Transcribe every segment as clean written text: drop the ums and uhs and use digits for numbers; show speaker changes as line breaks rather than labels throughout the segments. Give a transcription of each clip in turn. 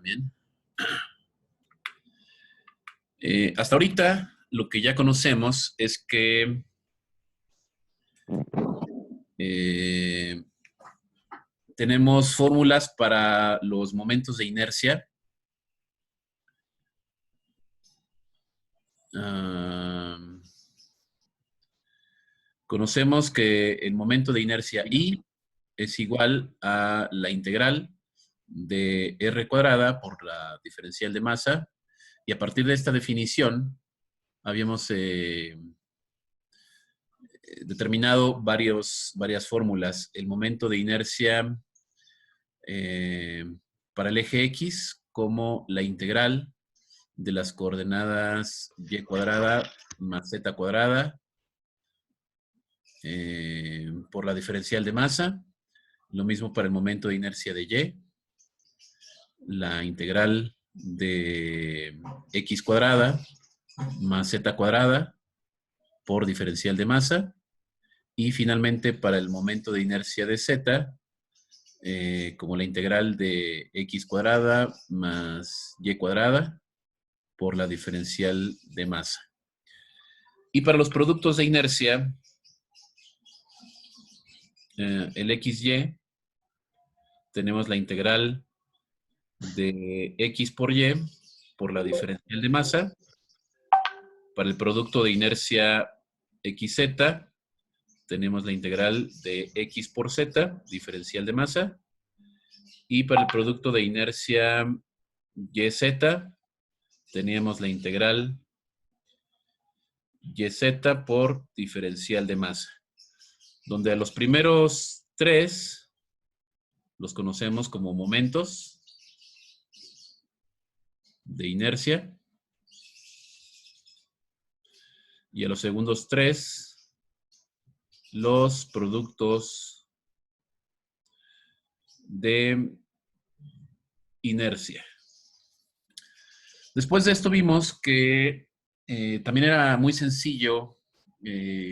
también. Hasta ahorita, lo que ya conocemos es que tenemos fórmulas para los momentos de inercia. Conocemos que el momento de inercia I es igual a la integral de R cuadrada por la diferencial de masa. Y a partir de esta definición, habíamos determinado varias fórmulas. El momento de inercia para el eje X como la integral de las coordenadas y cuadrada más z cuadrada por la diferencial de masa. Lo mismo para el momento de inercia de Y. La integral de x cuadrada más z cuadrada por diferencial de masa. Y finalmente para el momento de inercia de z, como la integral de x cuadrada más y cuadrada por la diferencial de masa. Y para los productos de inercia, el xy, tenemos la integral de x por y por la diferencial de masa. Para el producto de inercia xz, tenemos la integral de x por z, diferencial de masa. Y para el producto de inercia yz, teníamos la integral yz por diferencial de masa, donde a los primeros tres los conocemos como momentos de inercia y a los segundos tres los productos de inercia. Después de esto vimos que también era muy sencillo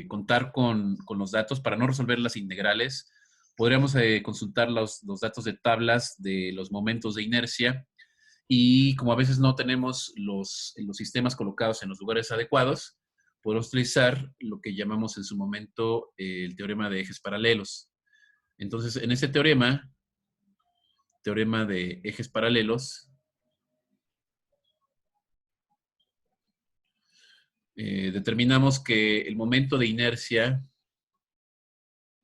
contar con los datos para no resolver las integrales. Podríamos consultar los datos de tablas de los momentos de inercia y como a veces no tenemos los sistemas colocados en los lugares adecuados, podemos utilizar lo que llamamos en su momento el teorema de ejes paralelos. Entonces, en ese teorema de ejes paralelos, determinamos que el momento de inercia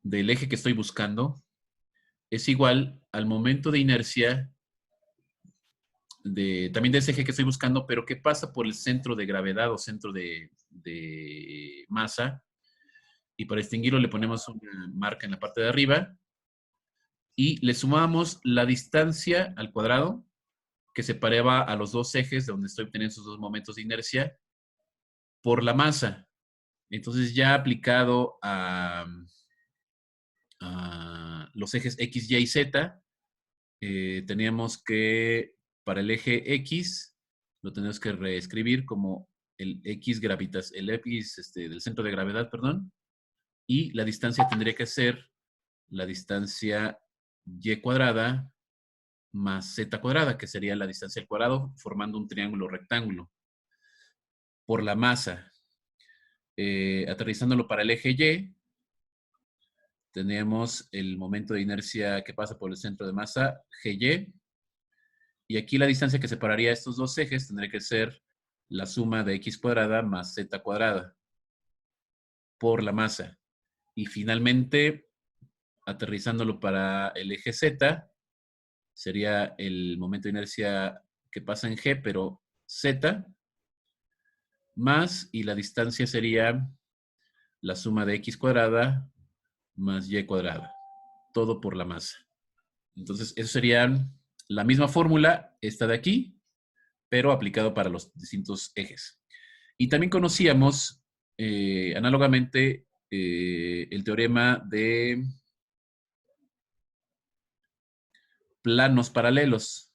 del eje que estoy buscando es igual al momento de inercia también de ese eje que estoy buscando, pero que pasa por el centro de gravedad o centro de masa. Y para distinguirlo le ponemos una marca en la parte de arriba y le sumamos la distancia al cuadrado que separaba a los dos ejes de donde estoy obteniendo esos dos momentos de inercia por la masa. Entonces ya aplicado a los ejes X, Y y Z, teníamos que para el eje X lo tenemos que reescribir como el X del centro de gravedad, perdón, y la distancia tendría que ser la distancia Y cuadrada más Z cuadrada, que sería la distancia al cuadrado, formando un triángulo rectángulo, por la masa. Aterrizándolo para el eje Y, tenemos el momento de inercia que pasa por el centro de masa, GY, y aquí la distancia que separaría estos dos ejes tendría que ser la suma de x cuadrada más z cuadrada por la masa. Y finalmente, aterrizándolo para el eje Z, sería el momento de inercia que pasa en G, pero Z, más, y la distancia sería la suma de x cuadrada más y cuadrada. Todo por la masa. Entonces, eso sería la misma fórmula, esta de aquí, pero aplicado para los distintos ejes. Y también conocíamos, análogamente, el teorema de planos paralelos.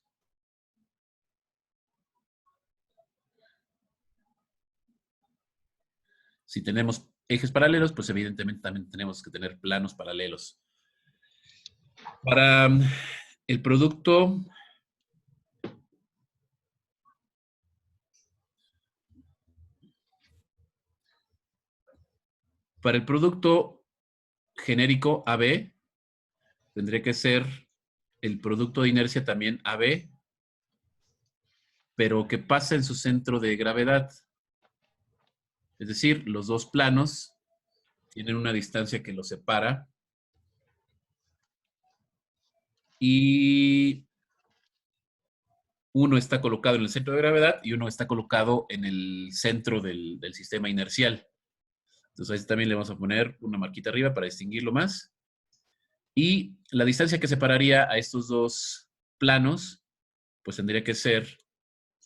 Si tenemos ejes paralelos, pues evidentemente también tenemos que tener planos paralelos. Para el producto Para el producto genérico AB, tendría que ser el producto de inercia también AB, pero que pasa en su centro de gravedad. Es decir, los dos planos tienen una distancia que los separa y uno está colocado en el centro de gravedad y uno está colocado en el centro del sistema inercial. Entonces ahí también le vamos a poner una marquita arriba para distinguirlo más. Y la distancia que separaría a estos dos planos, pues tendría que ser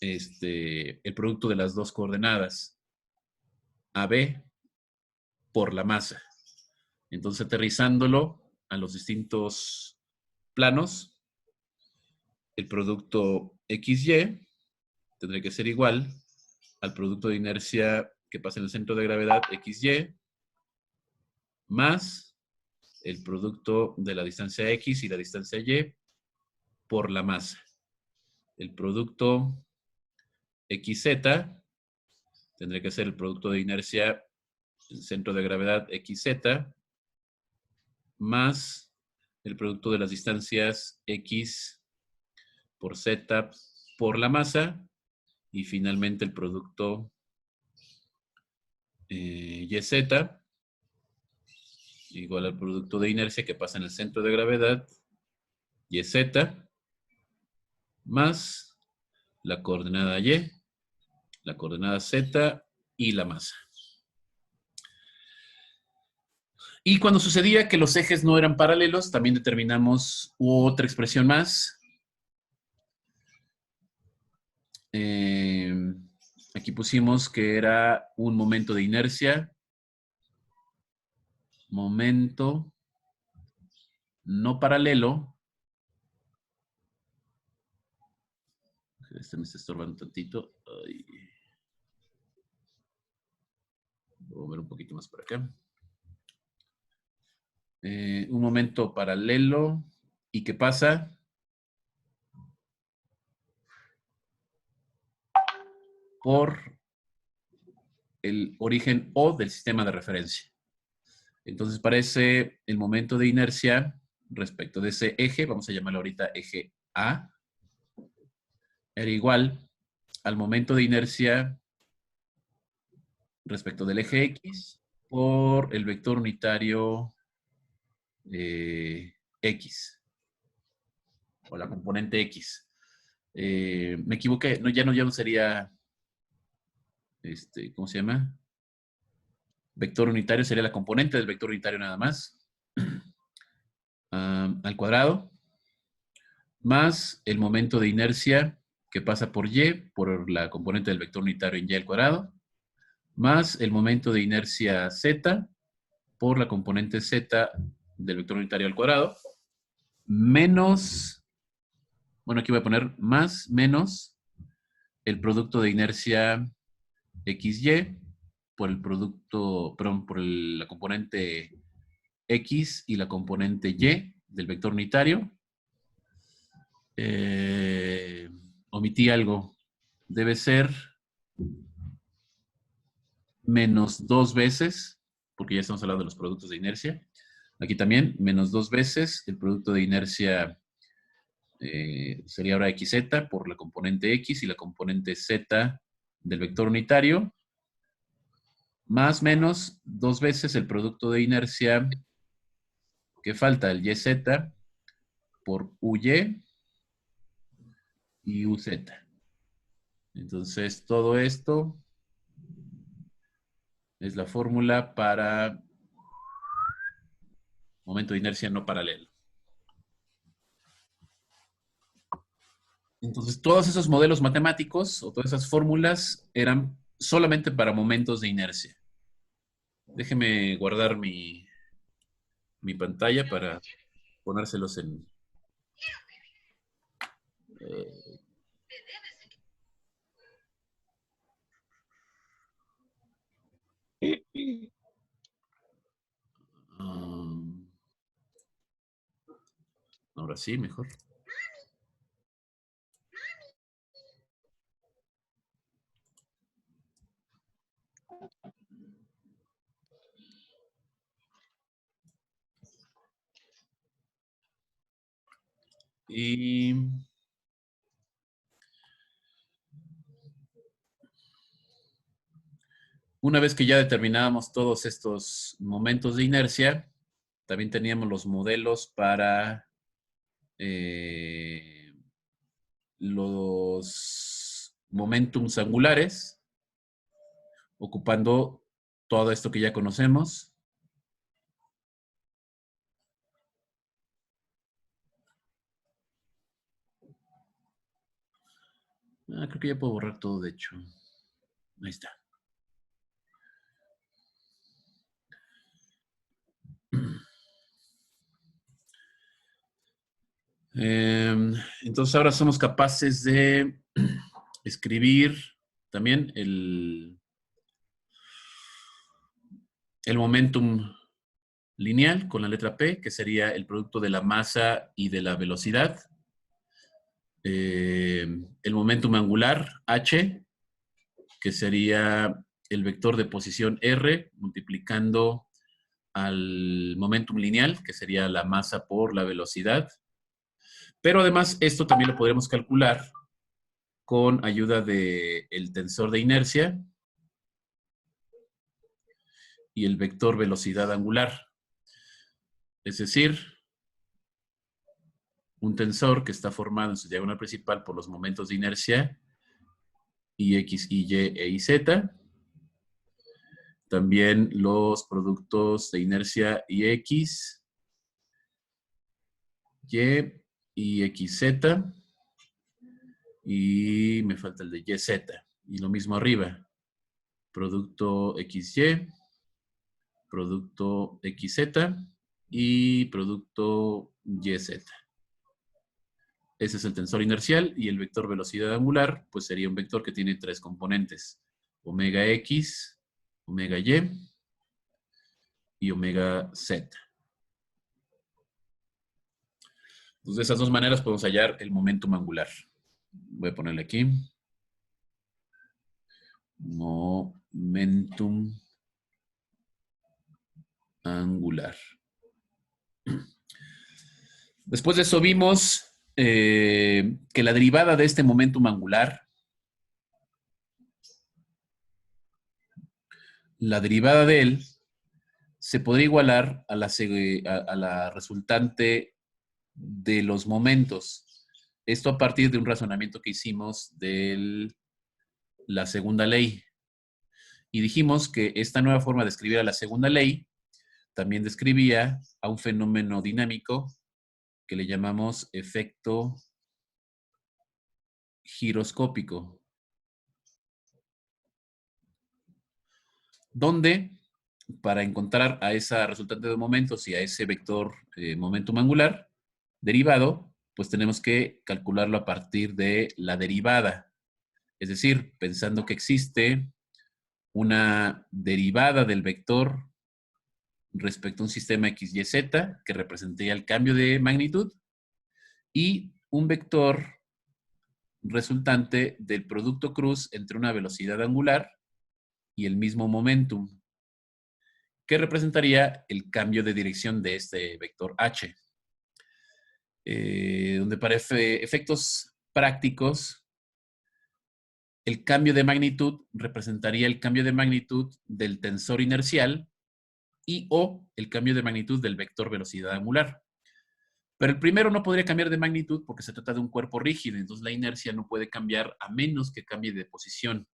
el producto de las dos coordenadas, AB por la masa. Entonces, aterrizándolo a los distintos planos, el producto XY tendría que ser igual al producto de inercia que pasa en el centro de gravedad XY más el producto de la distancia X y la distancia Y por la masa. El producto XZ tendría que ser el producto de inercia el centro de gravedad XZ más el producto de las distancias X por Z por la masa y finalmente el producto YZ igual al producto de inercia que pasa en el centro de gravedad YZ más la coordenada Y, la coordenada Z y la masa. Y cuando sucedía que los ejes no eran paralelos, también determinamos otra expresión más. Aquí pusimos que era un momento de inercia, momento no paralelo. Este me está estorbando tantito. Ay. Voy a mover un poquito más por acá. Un momento paralelo. ¿Y qué pasa? Por el origen O del sistema de referencia. Entonces parece el momento de inercia respecto de ese eje, vamos a llamarlo ahorita eje A, era igual al momento de inercia respecto del eje X por el vector unitario X, o la componente X. Me equivoqué, no, ya no sería, ¿cómo se llama? Vector unitario sería la componente del vector unitario nada más, al cuadrado, más el momento de inercia que pasa por Y, por la componente del vector unitario en Y al cuadrado, más el momento de inercia Z por la componente Z del vector unitario al cuadrado, menos, bueno, aquí voy a poner más, menos el producto de inercia XY por el producto, perdón, por la componente X y la componente Y del vector unitario. Omití algo. Debe ser menos 2 veces, porque ya estamos hablando de los productos de inercia. Aquí también, menos 2 veces el producto de inercia sería ahora XZ por la componente X y la componente Z del vector unitario, más menos 2 veces el producto de inercia que falta, el YZ por UY y UZ. Entonces, todo esto es la fórmula para momento de inercia no paralelo. Entonces, todos esos modelos matemáticos o todas esas fórmulas eran solamente para momentos de inercia. Déjeme guardar mi pantalla para ponérselos en... Eh, um, ahora sí, mejor. Y una vez que ya determinábamos todos estos momentos de inercia, también teníamos los modelos para los momentums angulares, ocupando todo esto que ya conocemos. Creo que ya puedo borrar todo, de hecho. Ahí está. Entonces ahora somos capaces de escribir también el momentum lineal con la letra P, que sería el producto de la masa y de la velocidad. El momentum angular, H, que sería el vector de posición R, multiplicando al momentum lineal, que sería la masa por la velocidad. Pero además esto también lo podremos calcular con ayuda del tensor de inercia y el vector velocidad angular. Es decir, un tensor que está formado en su diagonal principal por los momentos de inercia y X, Y, E y Z. También los productos de inercia y X, Y XZ. Y me falta el de YZ. Y lo mismo arriba. Producto XY, producto XZ y producto YZ. Ese es el tensor inercial y el vector velocidad angular, pues sería un vector que tiene tres componentes. Omega X, omega y omega Z. Entonces, de esas dos maneras podemos hallar el momentum angular. Voy a ponerle aquí. Momentum angular. Después de eso vimos que la derivada de este momentum angular, la derivada de él, se podría igualar a la resultante de los momentos. Esto a partir de un razonamiento que hicimos de la segunda ley. Y dijimos que esta nueva forma de escribir a la segunda ley también describía a un fenómeno dinámico que le llamamos efecto giroscópico, donde para encontrar a esa resultante de momentos y a ese vector momentum angular derivado, pues tenemos que calcularlo a partir de la derivada. Es decir, pensando que existe una derivada del vector respecto a un sistema XYZ que representaría el cambio de magnitud y un vector resultante del producto cruz entre una velocidad angular y el mismo momentum, que representaría el cambio de dirección de este vector h. Donde para efectos prácticos, el cambio de magnitud representaría el cambio de magnitud del tensor inercial y o el cambio de magnitud del vector velocidad angular. Pero el primero no podría cambiar de magnitud porque se trata de un cuerpo rígido, entonces la inercia no puede cambiar a menos que cambie de posición.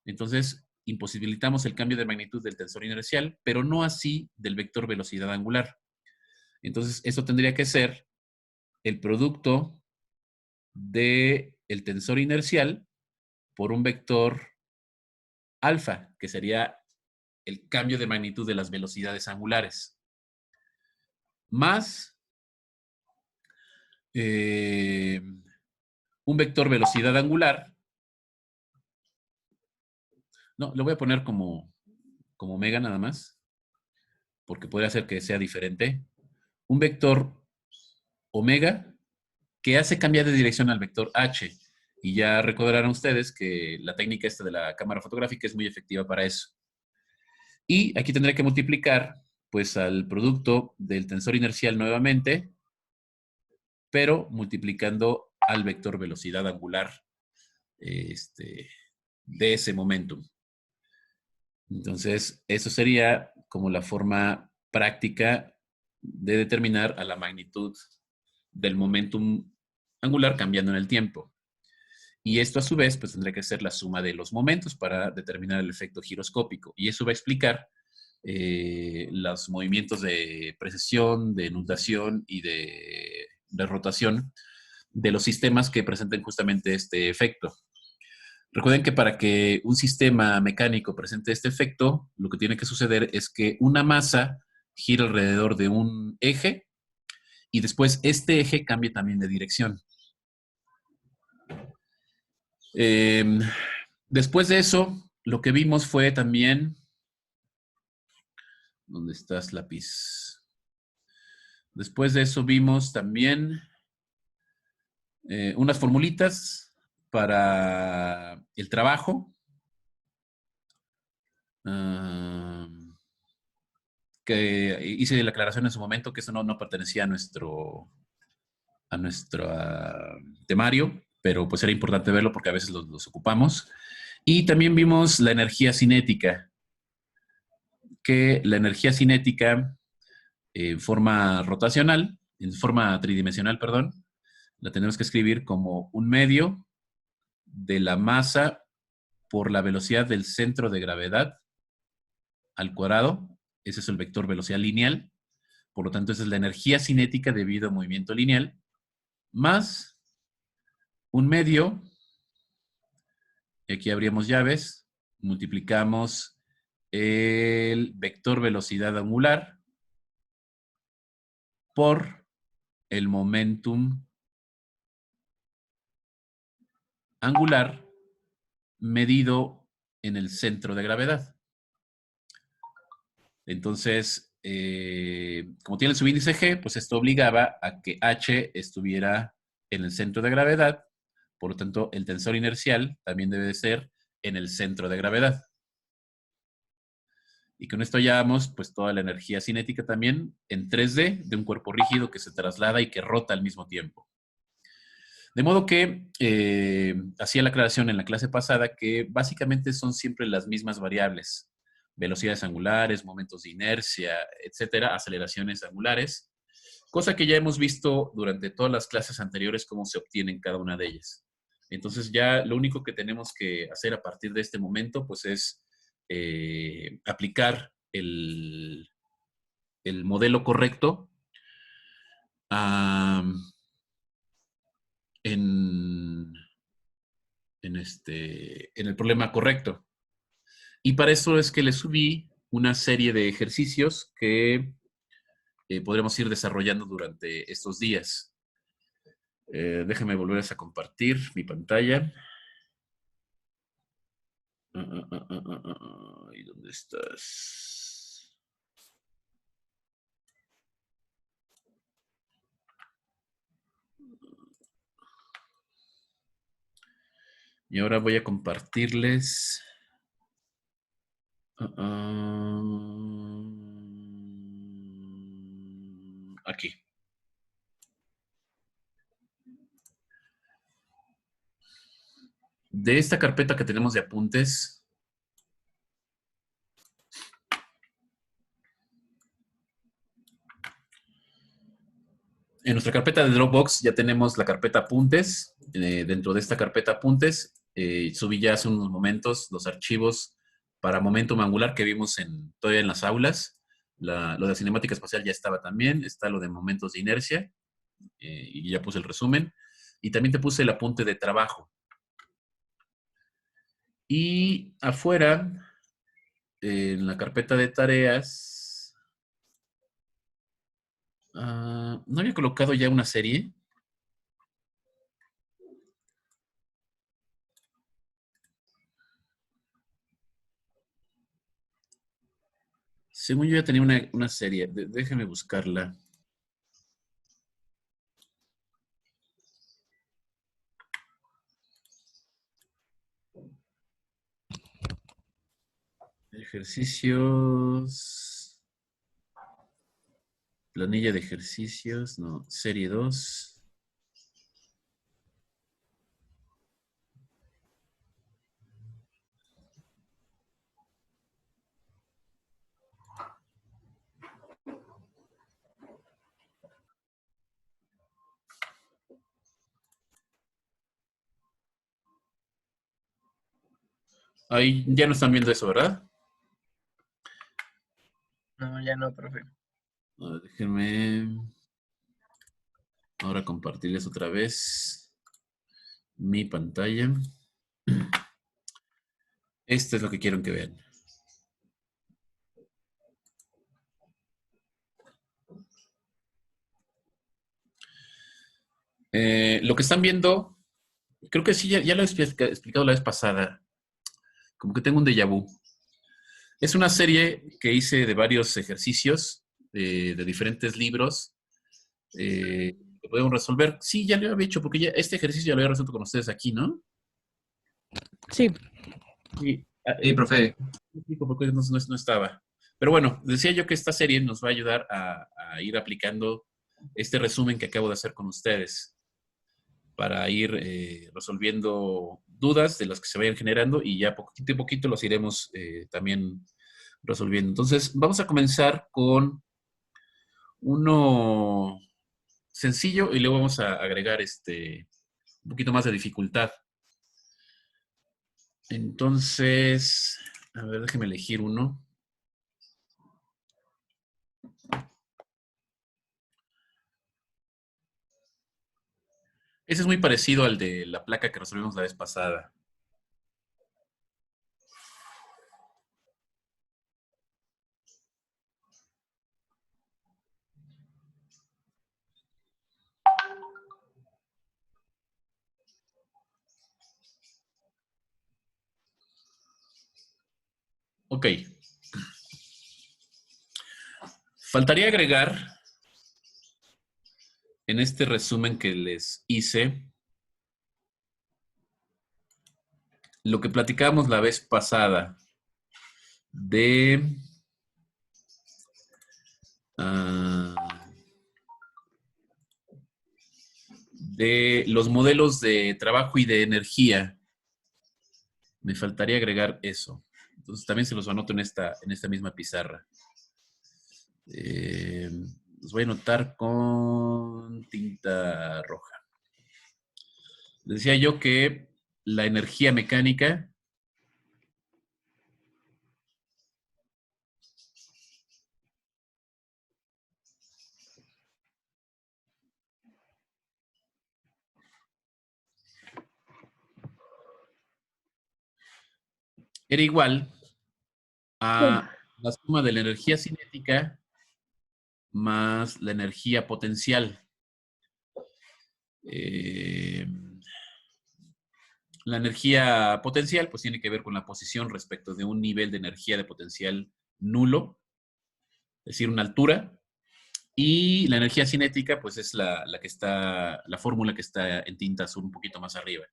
Entonces, imposibilitamos el cambio de magnitud del tensor inercial, pero no así del vector velocidad angular. Entonces, eso tendría que ser el producto del tensor inercial por un vector alfa, que sería el cambio de magnitud de las velocidades angulares, más un vector velocidad angular. No, lo voy a poner como omega nada más, porque puede hacer que sea diferente. Un vector omega que hace cambiar de dirección al vector h. Y ya recordarán ustedes que la técnica esta de la cámara fotográfica es muy efectiva para eso. Y aquí tendré que multiplicar pues al producto del tensor inercial nuevamente pero multiplicando al vector velocidad angular de ese momentum. Entonces, eso sería como la forma práctica de determinar a la magnitud del momentum angular cambiando en el tiempo. Y esto a su vez pues tendría que ser la suma de los momentos para determinar el efecto giroscópico. Y eso va a explicar los movimientos de precesión, de nutación y de rotación de los sistemas que presenten justamente este efecto. Recuerden que para que un sistema mecánico presente este efecto, lo que tiene que suceder es que una masa gira alrededor de un eje y después este eje cambie también de dirección. Después de eso, lo que vimos fue también... ¿Dónde estás, lápiz? Después de eso vimos también unas formulitas para el trabajo. Que hice la aclaración en su momento que eso no pertenecía a nuestro temario, pero pues era importante verlo porque a veces los ocupamos. Y también vimos la energía cinética, que la energía cinética en forma rotacional, en forma tridimensional, perdón, la tenemos que escribir como un medio de la masa por la velocidad del centro de gravedad al cuadrado. Ese es el vector velocidad lineal. Por lo tanto, esa es la energía cinética debido a movimiento lineal, más un medio, y aquí abrimos llaves, multiplicamos el vector velocidad angular por el momentum angular medido en el centro de gravedad. Entonces, como tiene su índice G, pues esto obligaba a que H estuviera en el centro de gravedad. Por lo tanto, el tensor inercial también debe de ser en el centro de gravedad. Y con esto hallamos pues toda la energía cinética también en 3D de un cuerpo rígido que se traslada y que rota al mismo tiempo. De modo que hacía la aclaración en la clase pasada que básicamente son siempre las mismas variables. Velocidades angulares, momentos de inercia, etcétera, aceleraciones angulares, cosa que ya hemos visto durante todas las clases anteriores cómo se obtienen cada una de ellas. Entonces ya lo único que tenemos que hacer a partir de este momento pues es aplicar el modelo correcto en, en el problema correcto. Y para eso es que le subí una serie de ejercicios que podremos ir desarrollando durante estos días. Déjame volver a compartir mi pantalla. ¿Y dónde estás? Y ahora voy a compartirles. Aquí. De esta carpeta que tenemos de apuntes, en nuestra carpeta de Dropbox ya tenemos la carpeta apuntes. Dentro de esta carpeta apuntes, subí ya hace unos momentos los archivos para momentum angular que vimos todavía en las aulas. Lo de cinemática espacial ya estaba también. Está lo de momentos de inercia. Y ya puse el resumen. Y también te puse el apunte de trabajo. Y afuera, en la carpeta de tareas, ¿no había colocado ya una serie? Según yo ya tenía una serie. Déjeme buscarla. Ejercicios. Planilla de ejercicios. No, serie 2. Ahí ya no están viendo eso, ¿verdad?
No, ya no, profe.
A ver, déjenme ahora compartirles otra vez mi pantalla. Esto es lo que quiero que vean. Lo que están viendo, creo que sí, ya lo he explicado la vez pasada. Como que tengo un déjà vu. Es una serie que hice de varios ejercicios de diferentes libros que podemos resolver. Sí, ya lo había hecho, porque ya este ejercicio ya lo había resuelto con ustedes aquí, ¿no?
Sí.
Sí.
Sí, profe.
Porque no estaba. Pero bueno, decía yo que esta serie nos va a ayudar a ir aplicando este resumen que acabo de hacer con ustedes para ir resolviendo dudas de las que se vayan generando y ya poquito a poquito los iremos también resolviendo. Entonces, vamos a comenzar con uno sencillo y luego vamos a agregar un poquito más de dificultad. Entonces, a ver, déjeme elegir uno. Ese es muy parecido al de la placa que resolvimos la vez pasada. Ok. Faltaría agregar en este resumen que les hice lo que platicábamos la vez pasada de de los modelos de trabajo y de energía. Me faltaría agregar eso. Entonces también se los anoto en esta misma pizarra. Los voy a anotar con tinta roja. Decía yo que la energía mecánica era igual a la suma de la energía cinética más la energía potencial. Eh, la energía potencial pues tiene que ver con la posición respecto de un nivel de energía de potencial nulo, es decir, una altura. Y la energía cinética, pues es la fórmula que está en tinta azul un poquito más arriba.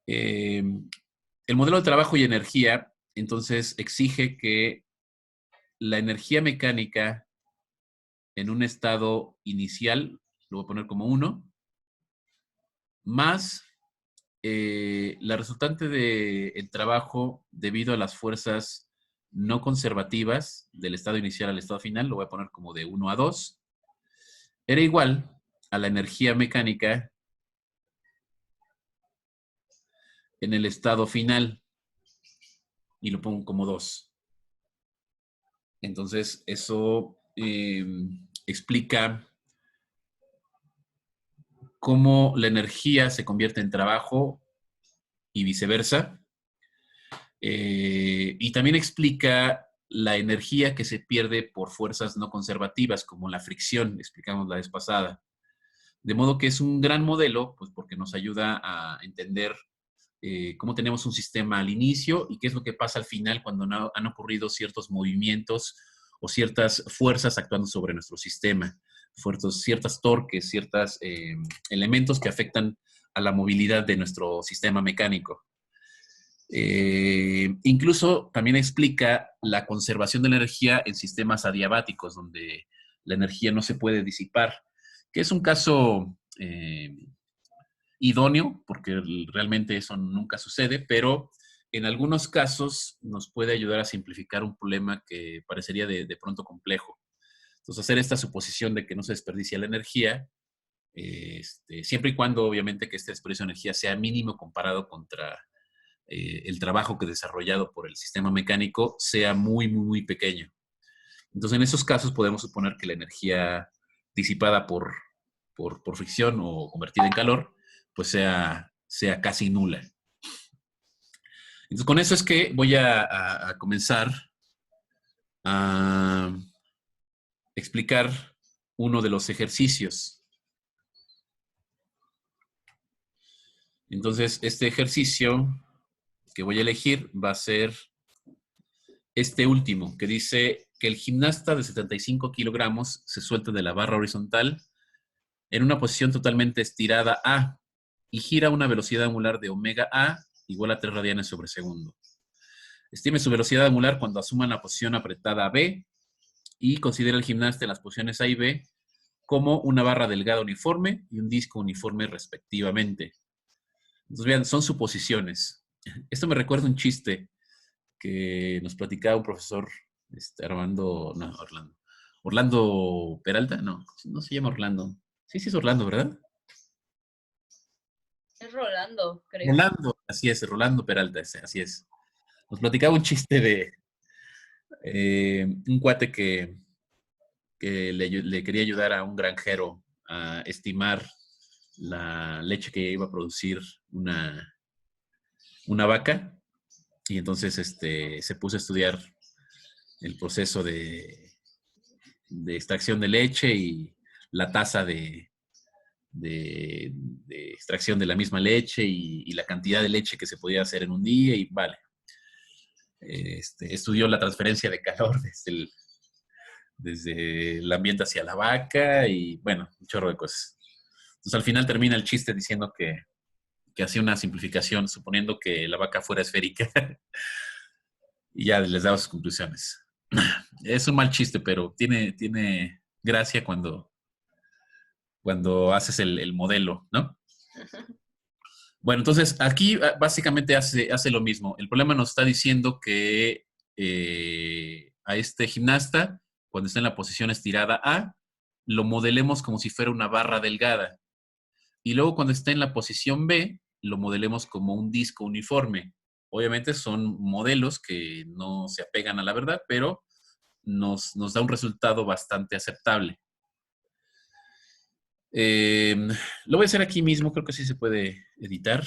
El modelo de trabajo y energía, entonces, exige que la energía mecánica en un estado inicial, lo voy a poner como 1, más la resultante del trabajo debido a las fuerzas no conservativas del estado inicial al estado final, lo voy a poner como de 1 a 2, era igual a la energía mecánica en el estado final y lo pongo como 2. Entonces, eso explica cómo la energía se convierte en trabajo y viceversa. Y también explica la energía que se pierde por fuerzas no conservativas, como la fricción, explicamos la vez pasada. De modo que es un gran modelo, pues porque nos ayuda a entender cómo tenemos un sistema al inicio y qué es lo que pasa al final cuando han ocurrido ciertos movimientos o ciertas fuerzas actuando sobre nuestro sistema, ciertas torques, ciertos elementos que afectan a la movilidad de nuestro sistema mecánico. Incluso también explica la conservación de la energía en sistemas adiabáticos, donde la energía no se puede disipar, que es un caso idóneo, porque realmente eso nunca sucede, pero en algunos casos nos puede ayudar a simplificar un problema que parecería de pronto complejo. Entonces, hacer esta suposición de que no se desperdicia la energía, siempre y cuando obviamente que este desperdicio de energía sea mínimo comparado contra el trabajo que desarrollado por el sistema mecánico sea muy, muy, muy pequeño. Entonces, en esos casos podemos suponer que la energía disipada por fricción o convertida en calor, pues sea casi nula. Entonces, con eso es que voy a comenzar a explicar uno de los ejercicios. Entonces, este ejercicio que voy a elegir va a ser este último, que dice que el gimnasta de 75 kilogramos se suelta de la barra horizontal en una posición totalmente estirada A y gira a una velocidad angular de omega A igual a 3 radianes sobre segundo. Estime su velocidad angular cuando asuma la posición apretada B y considera el gimnasta en las posiciones A y B como una barra delgada uniforme y un disco uniforme respectivamente. Entonces, vean, son suposiciones. Esto me recuerda un chiste que nos platicaba un profesor, Orlando Peralta, no se llama Orlando. Sí, sí es Orlando, ¿verdad?
Es Rolando, creo.
Rolando, así es, Rolando Peralta, así es. Nos platicaba un chiste de un cuate que le quería ayudar a un granjero a estimar la leche que iba a producir una vaca, y entonces se puso a estudiar el proceso de extracción de leche y la tasa de extracción de la misma leche y la cantidad de leche que se podía hacer en un día, y vale. Estudió la transferencia de calor desde el ambiente hacia la vaca y, bueno, un chorro de cosas. Entonces, al final termina el chiste diciendo que hacía una simplificación, suponiendo que la vaca fuera esférica, y ya les daba sus conclusiones. Es un mal chiste, pero tiene gracia cuando haces el modelo, ¿no? Bueno, entonces aquí básicamente hace lo mismo. El problema nos está diciendo que a este gimnasta, cuando está en la posición estirada A, lo modelemos como si fuera una barra delgada. Y luego cuando está en la posición B, lo modelemos como un disco uniforme. Obviamente son modelos que no se apegan a la verdad, pero nos da un resultado bastante aceptable. Lo voy a hacer aquí mismo, creo que sí se puede editar.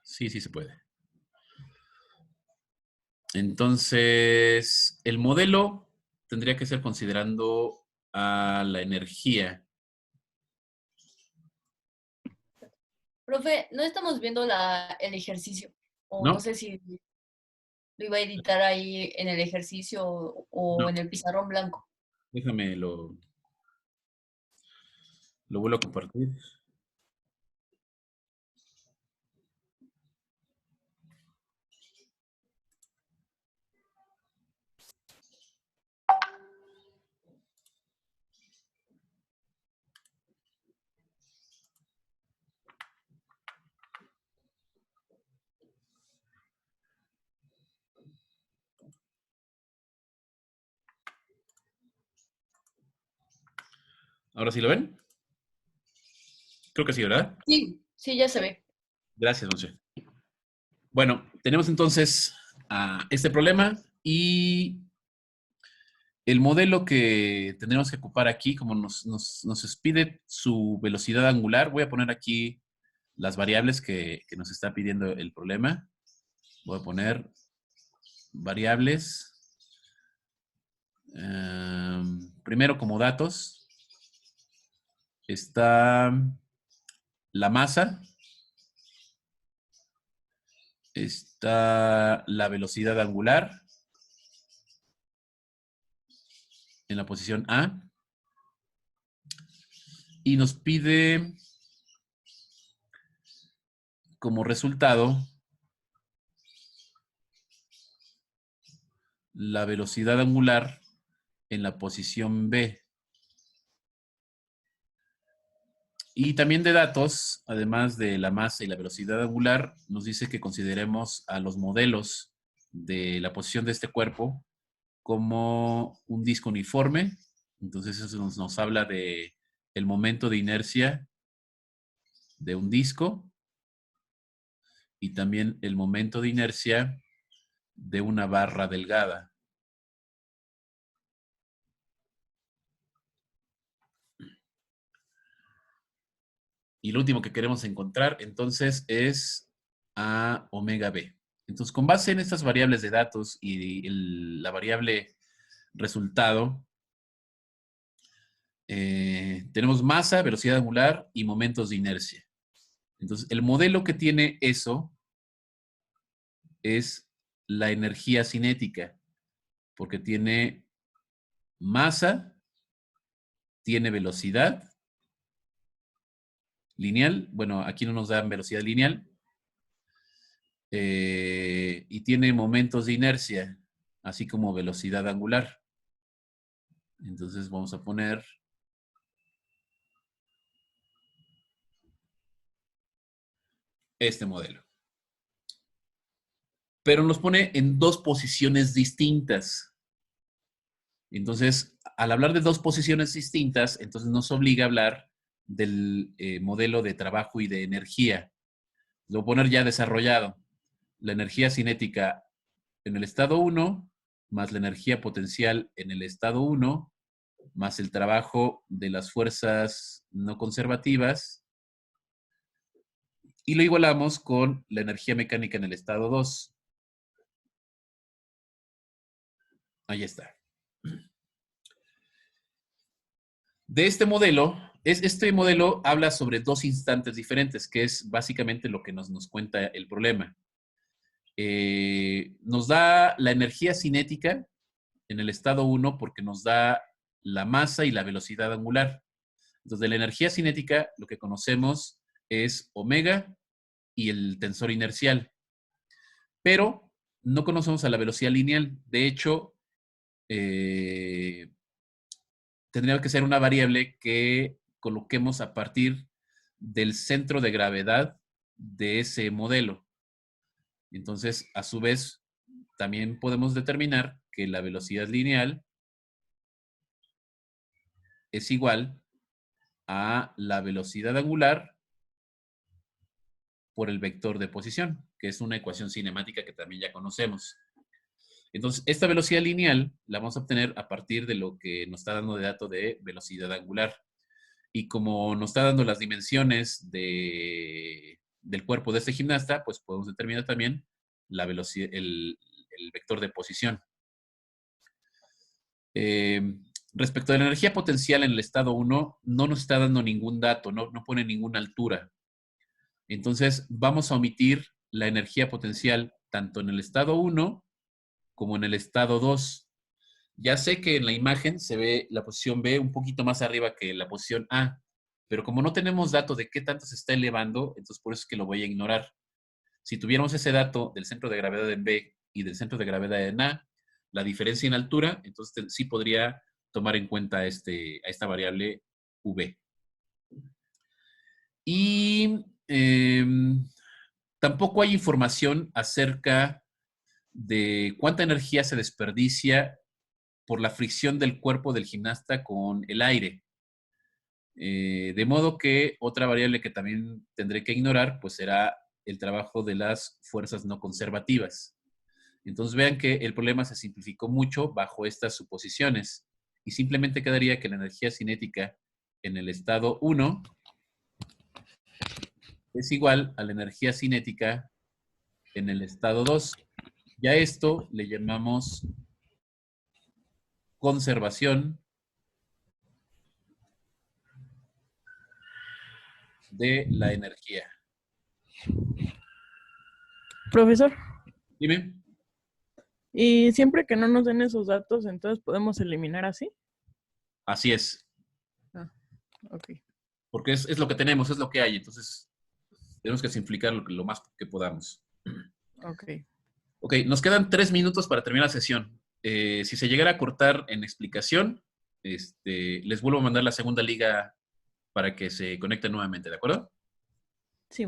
Sí, sí se puede. Entonces, el modelo tendría que ser considerando a la energía.
Profe, no estamos viendo el ejercicio. O no
¿No?
sé si lo iba a editar ahí en el ejercicio o
No.
en el pizarrón blanco.
Déjame, lo vuelvo a compartir. ¿Ahora sí lo ven? Creo que sí, ¿verdad?
Sí, sí, ya se ve.
Gracias, Monse. Bueno, tenemos entonces este problema y el modelo que tendremos que ocupar aquí, como nos pide su velocidad angular, voy a poner aquí las variables que nos está pidiendo el problema. Voy a poner variables. Primero, como datos, está la masa, está la velocidad angular en la posición A, y nos pide como resultado la velocidad angular en la posición B. Y también de datos, además de la masa y la velocidad angular, nos dice que consideremos a los modelos de la posición de este cuerpo como un disco uniforme. Entonces eso nos habla de el momento de inercia de un disco y también el momento de inercia de una barra delgada. Y lo último que queremos encontrar, entonces, es a omega B. Entonces, con base en estas variables de datos y la variable resultado, tenemos masa, velocidad angular y momentos de inercia. Entonces, el modelo que tiene eso es la energía cinética, porque tiene masa, tiene velocidad lineal, bueno, aquí no nos dan velocidad lineal, y tiene momentos de inercia, así como velocidad angular. Entonces vamos a poner este modelo. Pero nos pone en dos posiciones distintas. Entonces, al hablar de dos posiciones distintas, entonces nos obliga a hablar del modelo de trabajo y de energía. Lo voy a poner ya desarrollado. La energía cinética en el estado 1, más la energía potencial en el estado 1, más el trabajo de las fuerzas no conservativas, y lo igualamos con la energía mecánica en el estado 2. Ahí está. De este modelo, este modelo habla sobre dos instantes diferentes, que es básicamente lo que nos cuenta el problema. Nos da la energía cinética en el estado 1 porque nos da la masa y la velocidad angular. Entonces, de la energía cinética, lo que conocemos es omega y el tensor inercial. Pero no conocemos a la velocidad lineal. De hecho, tendría que ser una variable que coloquemos a partir del centro de gravedad de ese modelo. Entonces, a su vez, también podemos determinar que la velocidad lineal es igual a la velocidad angular por el vector de posición, que es una ecuación cinemática que también ya conocemos. Entonces, esta velocidad lineal la vamos a obtener a partir de lo que nos está dando de dato de velocidad angular. Y como nos está dando las dimensiones del cuerpo de este gimnasta, pues podemos determinar también la velocidad, el vector de posición. Respecto de la energía potencial en el estado 1, no nos está dando ningún dato, no pone ninguna altura. Entonces, vamos a omitir la energía potencial tanto en el estado 1 como en el estado 2. Ya sé que en la imagen se ve la posición B un poquito más arriba que la posición A, pero como no tenemos dato de qué tanto se está elevando, entonces por eso es que lo voy a ignorar. Si tuviéramos ese dato del centro de gravedad en B y del centro de gravedad en A, la diferencia en altura, entonces sí podría tomar en cuenta a esta variable V. Y tampoco hay información acerca de cuánta energía se desperdicia por la fricción del cuerpo del gimnasta con el aire. De modo que otra variable que también tendré que ignorar, pues será el trabajo de las fuerzas no conservativas. Entonces vean que el problema se simplificó mucho bajo estas suposiciones y simplemente quedaría que la energía cinética en el estado 1 es igual a la energía cinética en el estado 2. Ya esto le llamamos conservación de la energía.
Profesor,
Dime.
y siempre que no nos den esos datos, entonces podemos eliminar así.
Así es.
Ah, ok.
Porque es lo que tenemos, es lo que hay. Entonces, tenemos que simplificar lo más que podamos.
Ok.
Ok, nos quedan 3 minutos para terminar la sesión. Si se llegara a cortar en explicación, les vuelvo a mandar la segunda liga para que se conecten nuevamente, ¿de acuerdo?
Sí.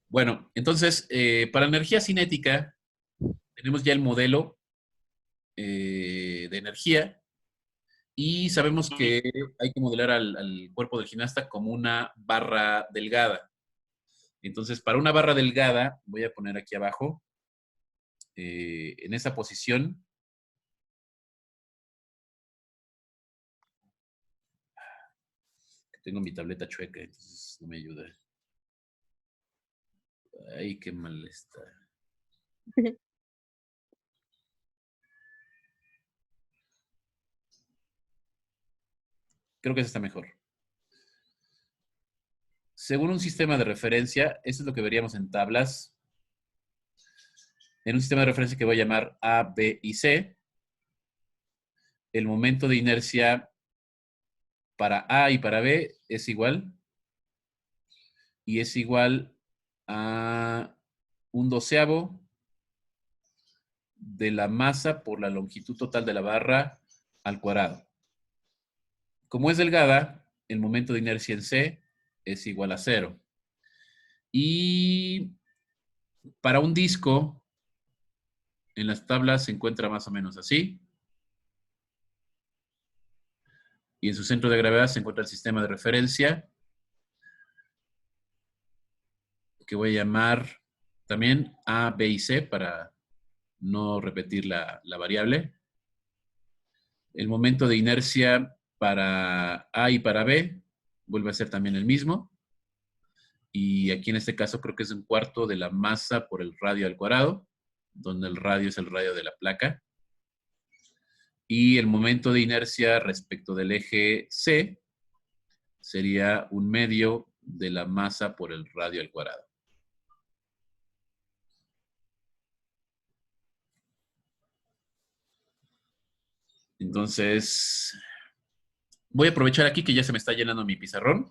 Bueno, entonces, para energía cinética, tenemos ya el modelo de energía y sabemos que hay que modelar al cuerpo del gimnasta como una barra delgada. Entonces, para una barra delgada, voy a poner aquí abajo, en esa posición, tengo mi tableta chueca, entonces no me ayuda. Ay, qué mal está. Creo que esa está mejor. Según un sistema de referencia, eso es lo que veríamos en tablas. En un sistema de referencia que voy a llamar A, B y C, el momento de inercia para A y para B es igual. Y es igual a 1/12 de la masa por la longitud total de la barra al cuadrado. Como es delgada, el momento de inercia en C es igual a 0. Y para un disco, en las tablas se encuentra más o menos así. Y en su centro de gravedad se encuentra el sistema de referencia, que voy a llamar también A, B y C para no repetir la variable. El momento de inercia para A y para B vuelve a ser también el mismo. Y aquí en este caso creo que es 1/4 de la masa por el radio al cuadrado, donde el radio es el radio de la placa. Y el momento de inercia respecto del eje C sería 1/2 de la masa por el radio al cuadrado. Entonces, voy a aprovechar aquí que ya se me está llenando mi pizarrón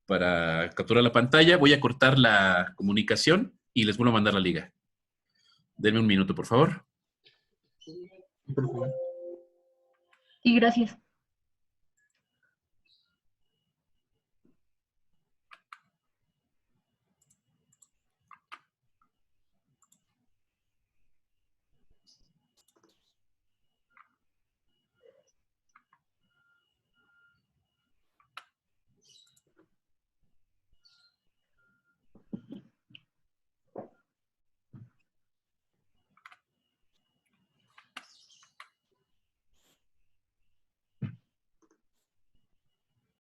para capturar la pantalla. Voy a cortar la comunicación y les vuelvo a mandar la liga. Denme un minuto, por favor.
Sí, gracias.